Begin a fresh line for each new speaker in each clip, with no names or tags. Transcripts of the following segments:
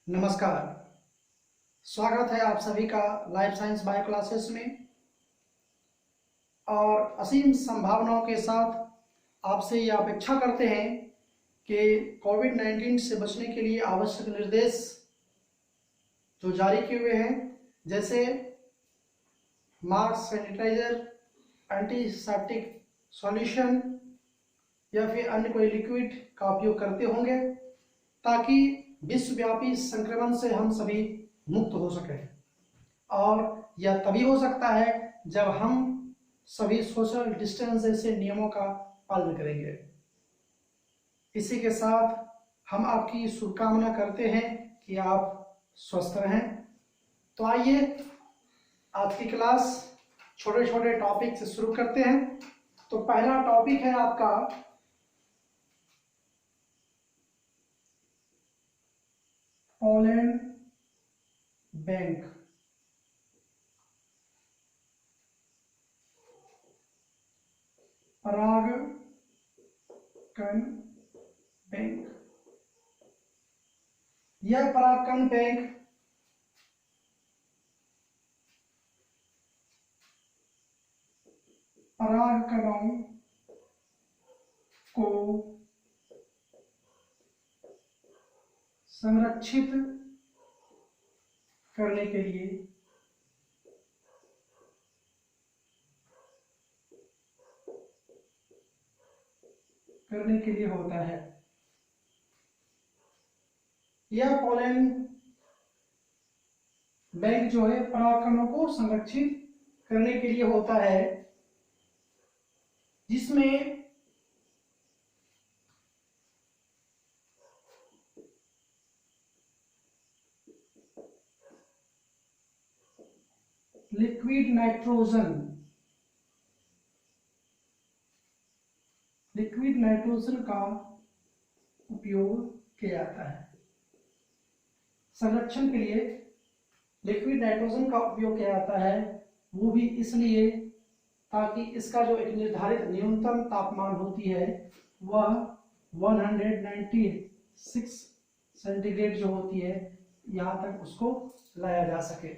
नमस्कार। स्वागत है आप सभी का लाइफ साइंस बायो क्लासेस में। और असीम संभावनाओं के साथ आपसे ये अपेक्षा करते हैं कि कोविड-19 से बचने के लिए आवश्यक निर्देश जो जारी किए हुए हैं, जैसे मास्क, सैनिटाइजर, एंटीसेप्टिक सॉल्यूशन या फिर अन्य कोई लिक्विड का उपयोग करते होंगे, ताकि विश्वव्यापी संक्रमण से हम सभी मुक्त हो सके। और यह तभी हो सकता है जब हम सभी सोशल डिस्टेंस जैसे नियमों का पालन करेंगे। इसी के साथ हम आपकी शुभकामना करते हैं कि आप स्वस्थ रहें। तो आइए आज की क्लास छोटे छोटे टॉपिक से शुरू करते हैं। तो पहला टॉपिक है आपका पोलन बैंक। परागकण बैंक। यह परागकण बैंक परागकणों को संरक्षित करने के लिए होता है। यह पोलन बैंक जो है परागकणों को संरक्षित करने के लिए होता है, जिसमें लिक्विड नाइट्रोजन का उपयोग किया जाता है। संरक्षण के लिए लिक्विड नाइट्रोजन का उपयोग किया जाता है, वो भी इसलिए ताकि इसका जो एक निर्धारित न्यूनतम तापमान होती है वह 196 सेंटीग्रेड जो होती है, यहाँ तक उसको लाया जा सके।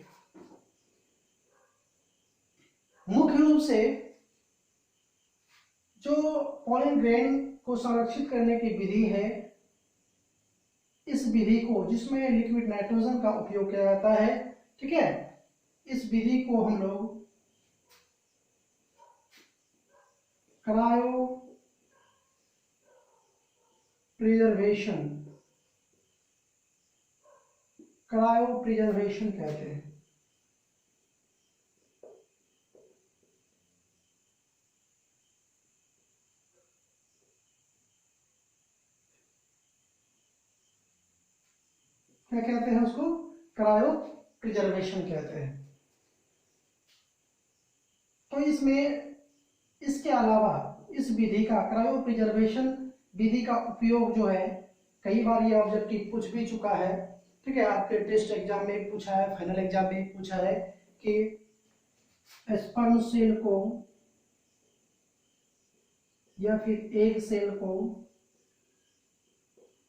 मुख्य रूप से जो पोलन ग्रेन को संरक्षित करने की विधि है, इस विधि को जिसमें लिक्विड नाइट्रोजन का उपयोग किया जाता है, ठीक है, इस विधि को हम लोग क्रायो प्रिजर्वेशन कहते हैं। क्या कहते हैं उसको? क्रायो प्रिजर्वेशन कहते हैं। तो इसमें इसके अलावा इस विधि का क्रायो प्रिजर्वेशन विधि का उपयोग जो है, कई बार ये ऑब्जेक्टिव पूछ भी चुका है, ठीक है, आपके टेस्ट एग्जाम में पूछा है, फाइनल एग्जाम में पूछा है कि स्पर्म सेल को या फिर एग सेल को,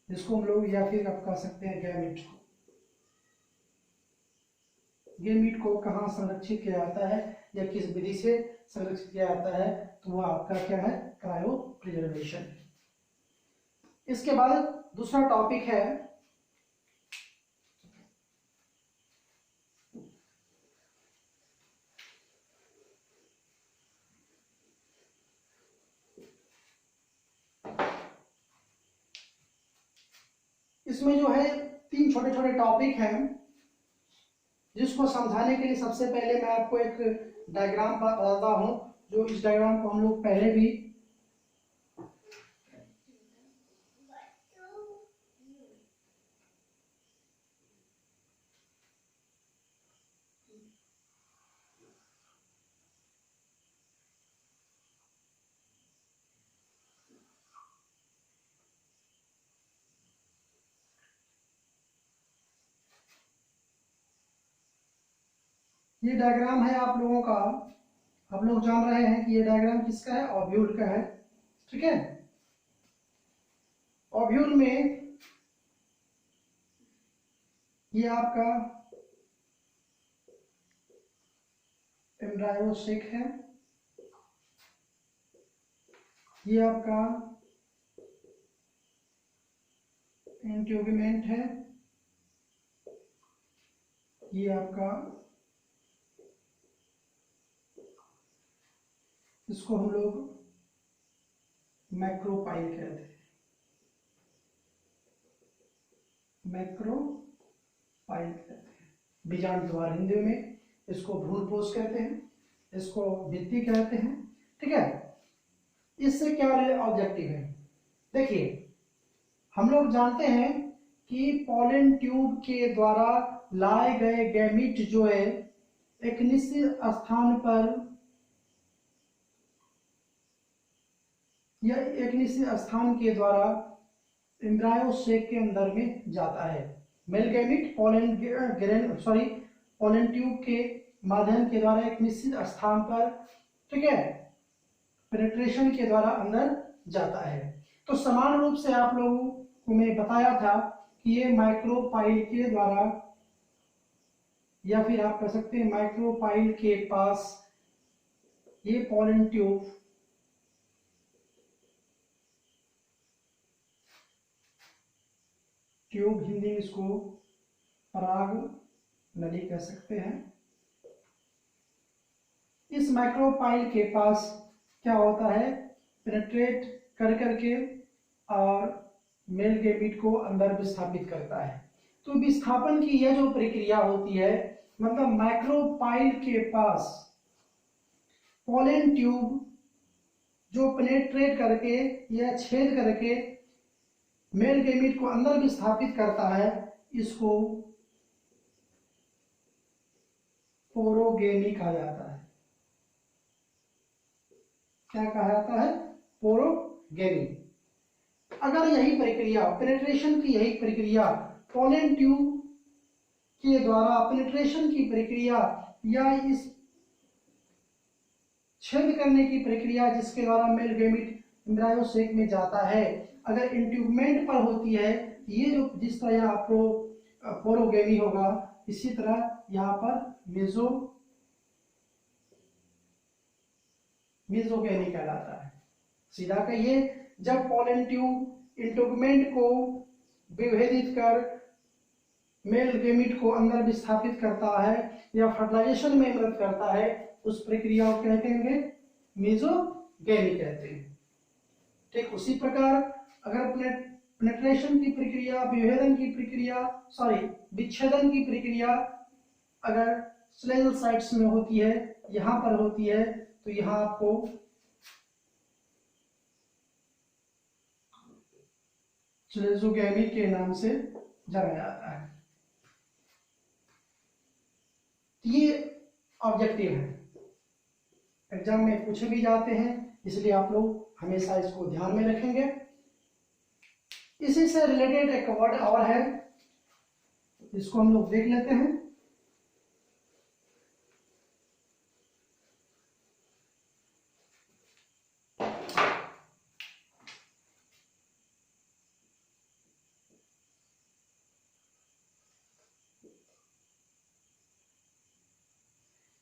जिसको हम लोग या फिर आप कह सकते हैं गैमीट को कहाँ संरक्षित किया जाता है या किस विधि से संरक्षित किया जाता है, तो वह आपका क्या है? Cryo preservation. इसके बाद दूसरा टॉपिक है इसमें जो है 3 छोटे छोटे टॉपिक हैं, जिसको समझाने के लिए सबसे पहले मैं आपको एक डायग्राम बताता हूं, जो इस डायग्राम को हम लोग पहले भी ये डायग्राम है आप लोगों का। आप लोग जान रहे हैं कि ये डायग्राम किसका है? ओव्यूल का है, ठीक है। ओव्यूल में ये आपका एम्ब्रायो सेक है, ये आपका इंट्यूबमेंट है, ये आपका, इसको हम लोग मैक्रोपाइल कहते हैं, मैक्रोपाइल कहते हैं, बीजांड द्वार हिंदी में, इसको भ्रूणपोष कहते हैं, इसको भित्ति कहते हैं। ठीक है, इससे क्या ऑब्जेक्टिव है, देखिए हम लोग जानते हैं कि पॉलन ट्यूब के द्वारा लाए गए गैमीट जो है एक निश्चित स्थान पर या एक निश्चित स्थान के द्वारा एम्ब्रायो सेक के अंदर में जाता है। मेल गैमीट पॉलन ट्यूब के माध्यम के द्वारा एक निश्चित स्थान पर, ठीक है, पेनिट्रेशन के द्वारा अंदर जाता है। तो समान रूप से आप लोगों को मैं बताया था कि ये माइक्रोपाइल के द्वारा, या फिर आप कह सकते हैं माइक्रोपाइल के पास ये पॉलन ट्यूब हिंदी में इसको पराग नली कह सकते हैं। इस माइक्रोपाइल के पास क्या होता है, पेनिट्रेट कर करके और मेल गैमीट को अंदर विस्थापित करता है। तो विस्थापन की यह जो प्रक्रिया होती है, मतलब माइक्रोपाइल के पास पॉलन ट्यूब जो पेनिट्रेट करके या छेद करके मेल गैमीट को अंदर विस्थापित करता है, इसको पोरोगेमी कहा जाता है। क्या कहा जाता है, पोरोगेमी। अगर यही प्रक्रिया पेनिट्रेशन की यही प्रक्रिया पॉलन ट्यूब के द्वारा पेनिट्रेशन की प्रक्रिया या इस छेद करने की प्रक्रिया जिसके द्वारा मेल गैमीट एम्ब्रायो सेक में जाता है, अगर इंट्यूबमेंट पर होती है, ये जो जिस तरह यहाँ पोरोगेमी होगा, इसी तरह यहाँ पर मेसोगेमी कहलाता है। सीधा कहिए, जब पॉलन ट्यूब इंट्यूबमेंट को विभेदित कर मेल गैमीट को अंदर विस्थापित करता है या फर्टिलाइजेशन में मदद करता है, उस प्रक्रिया को कहते हैं मेसोगेमी कहते हैं। ठीक उसी प्रकार अगर पेनिट्रेशन की प्रक्रिया, विभेदन की प्रक्रिया, विच्छेदन की प्रक्रिया अगर स्लेजल साइट्स में होती है, यहां पर होती है, तो यहां आपको स्लेजोगेमी के नाम से जाना जाता है। ये ऑब्जेक्टिव है, एग्जाम में पूछे भी जाते हैं, इसलिए आप लोग हमेशा इसको ध्यान में रखेंगे। इसी से रिलेटेड एक वर्ड और है, इसको हम लोग देख लेते हैं।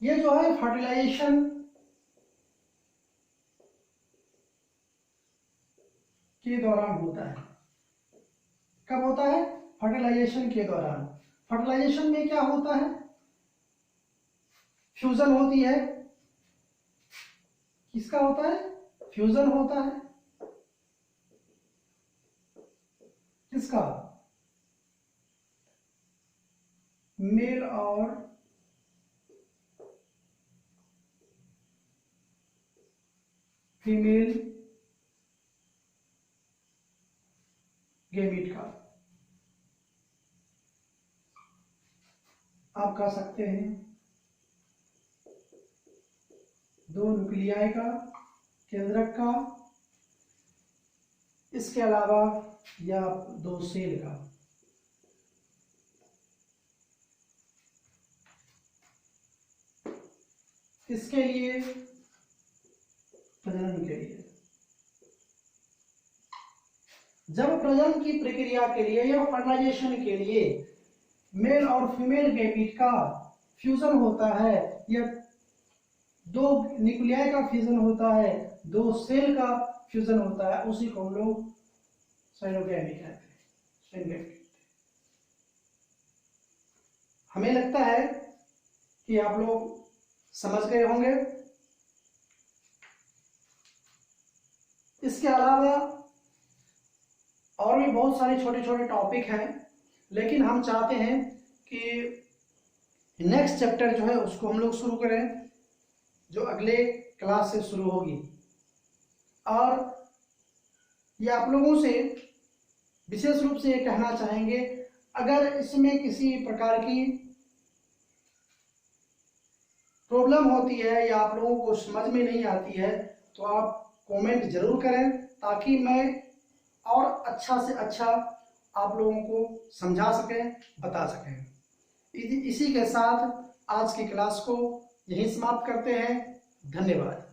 ये जो है फर्टिलाइजेशन के दौरान होता है। कब होता है, फर्टिलाइजेशन के दौरान। फर्टिलाइजेशन में क्या होता है, फ्यूजन होती है। किसका होता है, फ्यूजन होता है, किसका, मेल और फीमेल गैमीट का। आप कह सकते हैं दो न्यूक्लियाई का, केंद्रक का, इसके अलावा या दो सेल का। इसके लिए प्रजनन के लिए, जब प्रजनन की प्रक्रिया के लिए या फर्टिलाइजेशन के लिए मेल और फीमेल गैमीट का फ्यूजन होता है या दो न्यूक्लियाई का फ्यूजन होता है, दो सेल का फ्यूजन होता है, उसी को हम लोग साइनोगैमी कहते हैं, साइनोगैमी कहते हैं। हमें लगता है कि आप लोग समझ गए होंगे। इसके अलावा और भी बहुत सारे छोटे छोटे टॉपिक हैं, लेकिन हम चाहते हैं कि नेक्स्ट चैप्टर जो है उसको हम लोग शुरू करें, जो अगले क्लास से शुरू होगी। और ये आप लोगों से विशेष रूप से ये कहना चाहेंगे, अगर इसमें किसी प्रकार की प्रॉब्लम होती है या आप लोगों को समझ में नहीं आती है तो आप कमेंट जरूर करें, ताकि मैं और अच्छा से अच्छा आप लोगों को समझा सकें, बता सकें। इसी के साथ आज की क्लास को यहीं समाप्त करते हैं। धन्यवाद।